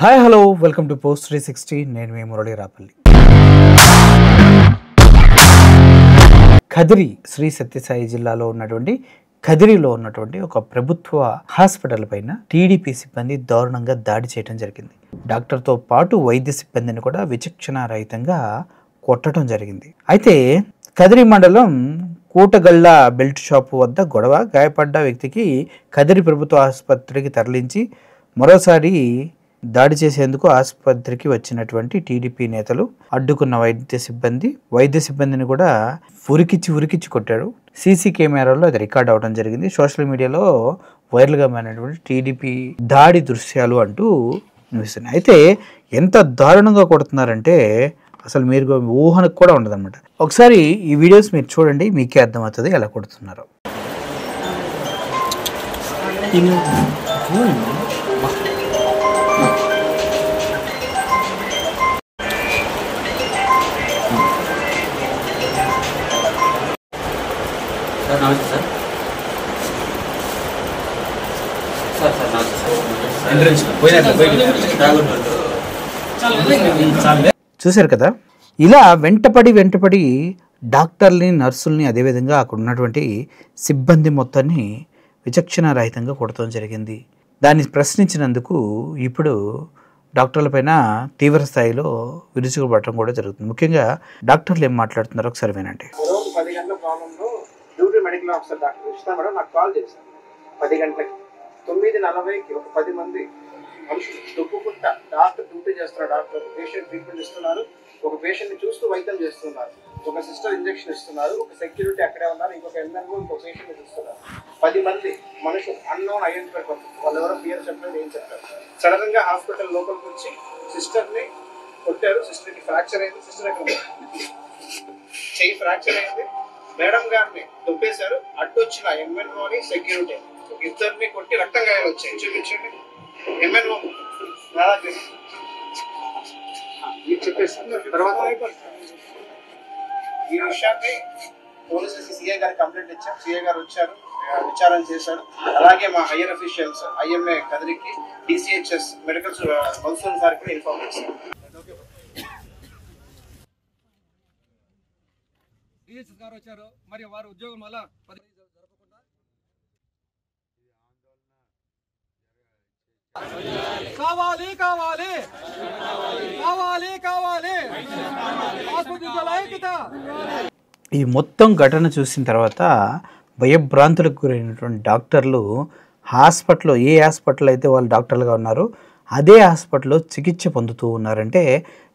Hi hello welcome to post 360. నేను మీ మురళి రాపల్లి. కదిరి శ్రీ సత్యసాయి జిల్లాలో ఉన్నటువంటి కదిరిలో ఉన్నటువంటి ఒక ప్రభుత్వ హాస్పిటల్ పైన టీడీపీ సిబ్బంది దారుణంగా దాడి చేయడం జరిగింది. డాక్టర్తో పాటు వైద్య సిబ్బందిని కూడా విచక్షణారహితంగా కొట్టడం జరిగింది. అయితే కదిరి మండలం కూటగళ్ళ బెల్ట్ షాపు వద్ద గొడవ, గాయపడ్డ వ్యక్తికి కదిరి ప్రభుత్వ ఆసుపత్రికి తరలించి మరోసారి దాడి చేసేందుకు ఆసుపత్రికి వచ్చినటువంటి టీడీపీ నేతలు అడ్డుకున్న వైద్య సిబ్బందిని కూడా ఉరికిచ్చి కొట్టాడు. సీసీ కెమెరాలో అది రికార్డ్ అవడం జరిగింది. సోషల్ మీడియాలో వైరల్గా మారినటువంటి టీడీపీ దాడి దృశ్యాలు అంటూ నిలుస్తున్నాయి. అయితే ఎంత దారుణంగా కొడుతున్నారంటే అసలు మీరు ఊహనకు కూడా ఉండదన్నమాట. ఒకసారి ఈ వీడియోస్ మీరు చూడండి, మీకే అర్థమవుతుంది ఎలా కొడుతున్నారో. నమస్తే సార్. చూశారు కదా, ఇలా వెంటపడి డాక్టర్ని, నర్సుల్ని, అదేవిధంగా అక్కడ ఉన్నటువంటి సిబ్బంది మొత్తాన్ని విచక్షణారహితంగా కొడతాం జరిగింది. దాన్ని ప్రశ్నించినందుకు ఇప్పుడు డాక్టర్లపైన తీవ్ర స్థాయిలో విరుచుకుపడటం కూడా జరుగుతుంది. ముఖ్యంగా డాక్టర్లు ఏం మాట్లాడుతున్నారో ఒకసారి వినండి. 10 గంటల ప్రాబ్లంలో duty medical officer doctor Krishna madam నాకు కాల్ చేశారు. 10 గంటలకి 9:40కి ఒక 10 మంది మనుషులు దుక్కుకుంటా డాక్టర్ డ్యూటీ చేస్తున్నారు. డాక్టర్ పేషెంట్ ట్రీట్మెంట్ ఇస్తున్నారు. ఒక పేషెంట్ని చూస్తూ వైద్యం చేస్తున్నారు. ఒక సిస్టర్ ఇంజెక్షన్ ఇస్తున్నారు. ఒక సెక్యూరిటీ అక్కడే ఉన్నారు. ఇంకొక ఎంఎన్ఓ ఇంకొక పేషెంట్ చూస్తున్నారు. 10 మంది మనుషులు అన్నోన్ ఐడెంటిఫై వాళ్ళు ఎవరో పేరు చెప్పలేదు, ఏం చెప్పారు. సడన్ గా హాస్పిటల్ లోపలికి వచ్చి సిస్టర్ని కొట్టారు. సిస్టర్కి ఫ్రాక్చర్ అయింది. సిస్టర్ అక్కడ చెయ్యి ఫ్రాక్చర్ అయింది. మేడం గారిని దుబ్బేశారు. అడ్డొచ్చిన ఎంఎన్ఓని సెక్యూరిటీ ఇద్దరిని కొట్టి రక్తం గాయాలు వచ్చాయి. చూపించండి. ఎంఎన్ఓ చెప్పేసి తర్వాత ఈ విషయాన్ని పోలీసులకి సిఐ గారికి కంప్లైంట్ ఇచ్చాం. సిఐ గారు వచ్చారు, విచారణ చేశారు. అలాగే మా హైయర్ అఫీషియల్స్ ఐఎంఏ కదిరికి, డిసిహెచ్ఎస్ మెడికల్ కౌన్సిల్ సార్ కూడా ఇన్ఫార్మ్ చేశారు. గారు వచ్చారు. మరి వారి ఉద్యోగం వల్ల జరపకుండా కావాలి కావాలి కావాలి కావాలి ఈ మొత్తం ఘటన చూసిన తర్వాత భయభ్రాంతులకు గురైనటువంటి డాక్టర్లు హాస్పిటల్లో, ఏ హాస్పిటల్ అయితే వాళ్ళు డాక్టర్లుగా ఉన్నారో అదే హాస్పిటల్లో చికిత్స పొందుతూ ఉన్నారంటే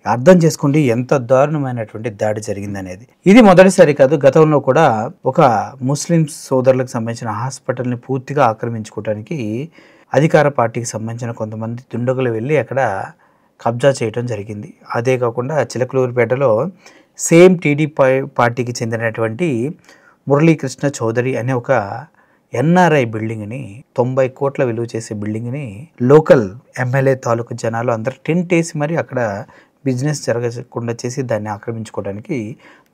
అర్థం చేసుకోండి ఎంత దారుణమైనటువంటి దాడి జరిగిందనేది. ఇది మొదటిసారి కాదు, గతంలో కూడా ఒక ముస్లిం సోదరులకు సంబంధించిన హాస్పిటల్ని పూర్తిగా ఆక్రమించుకోవడానికి అధికార పార్టీకి సంబంధించిన కొంతమంది దుండగులు వెళ్ళి అక్కడ కబ్జా చేయడం జరిగింది. అదే కాకుండా చిలకలూరుపేటలో సేమ్ టీడీపీ పార్టీకి చెందినటువంటి మురళీకృష్ణ చౌదరి అనే ఒక ఎన్ఆర్ఐ బిల్డింగ్ని, 90 కోట్ల విలువ చేసే బిల్డింగ్ని లోకల్ ఎమ్మెల్యే తాలూకు జనాలు అందరూ టెంట్ వేసి మరి అక్కడ బిజినెస్ జరగకుండా చేసి దాన్ని ఆక్రమించుకోవడానికి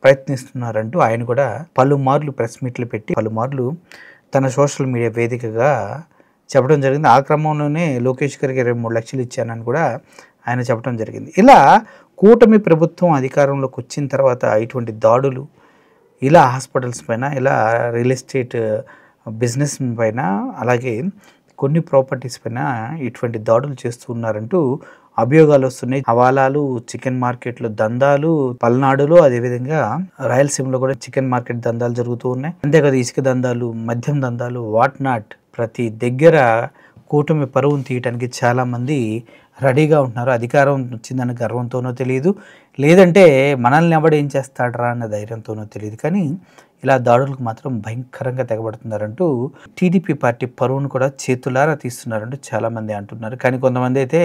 ప్రయత్నిస్తున్నారంటూ ఆయన కూడా పలుమార్లు ప్రెస్ మీట్లు పెట్టి పలుమార్లు తన సోషల్ మీడియా వేదికగా చెప్పడం జరిగింది. ఆ క్రమంలోనే లోకేష్ గారికి 23 లక్షలు ఇచ్చానని కూడా ఆయన చెప్పడం జరిగింది. ఇలా కూటమి ప్రభుత్వం అధికారంలోకి వచ్చిన తర్వాత ఇటువంటి దాడులు, ఇలా హాస్పిటల్స్ పైన, ఇలా రియల్ ఎస్టేట్ బిజినెస్ పైన, అలాగే కొన్ని ప్రాపర్టీస్ పైన ఇటువంటి దాడులు చేస్తూ ఉన్నారంటూ అభియోగాలు వస్తున్నాయి. హవాలాలు, చికెన్ మార్కెట్లు దందాలు, పల్నాడులో, అదేవిధంగా రాయలసీమలో కూడా చికెన్ మార్కెట్ దందాలు జరుగుతూ ఉన్నాయి. అంతేకాదు ఇసుక దందాలు, మద్యం దందాలు, వాట్ నాట్ ప్రతి దగ్గర కూటమి పరువును తీయటానికి చాలామంది రెడీగా ఉంటున్నారు. అధికారం వచ్చిందన్న గర్వంతోనో తెలియదు, లేదంటే మనల్ని ఎవడు ఏం చేస్తాడరా అన్న ధైర్యంతోనో తెలియదు, కానీ ఇలా దాడులకు మాత్రం భయంకరంగా తెగబడుతున్నారంటూ టీడీపీ పార్టీ పరువును కూడా చేతులారా తీస్తున్నారంటూ చాలామంది అంటున్నారు. కానీ కొంతమంది అయితే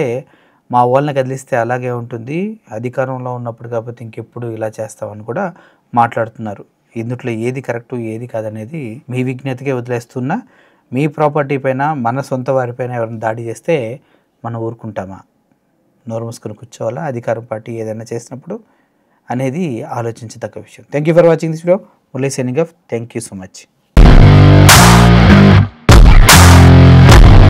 మా వాళ్ళని కదిలిస్తే అలాగే ఉంటుంది, అధికారంలో ఉన్నప్పుడు కాకపోతే ఇంకెప్పుడు ఇలా చేస్తామని కూడా మాట్లాడుతున్నారు. ఇందులో ఏది కరెక్టు ఏది కాదనేది మీ విజ్ఞతకే వదిలేస్తున్నా. మీ ప్రాపర్టీ పైన, మన సొంత వారిపైన ఎవరైనా దాడి చేస్తే మనం ఊరుకుంటామా? నోరు మూసుకొని కూర్చోవాలా అధికారం పార్టీ ఏదైనా చేసినప్పుడు అనేది ఆలోచించదగ్గ విషయం. Thank you for watching this video. Murali signing off. Thank you so much.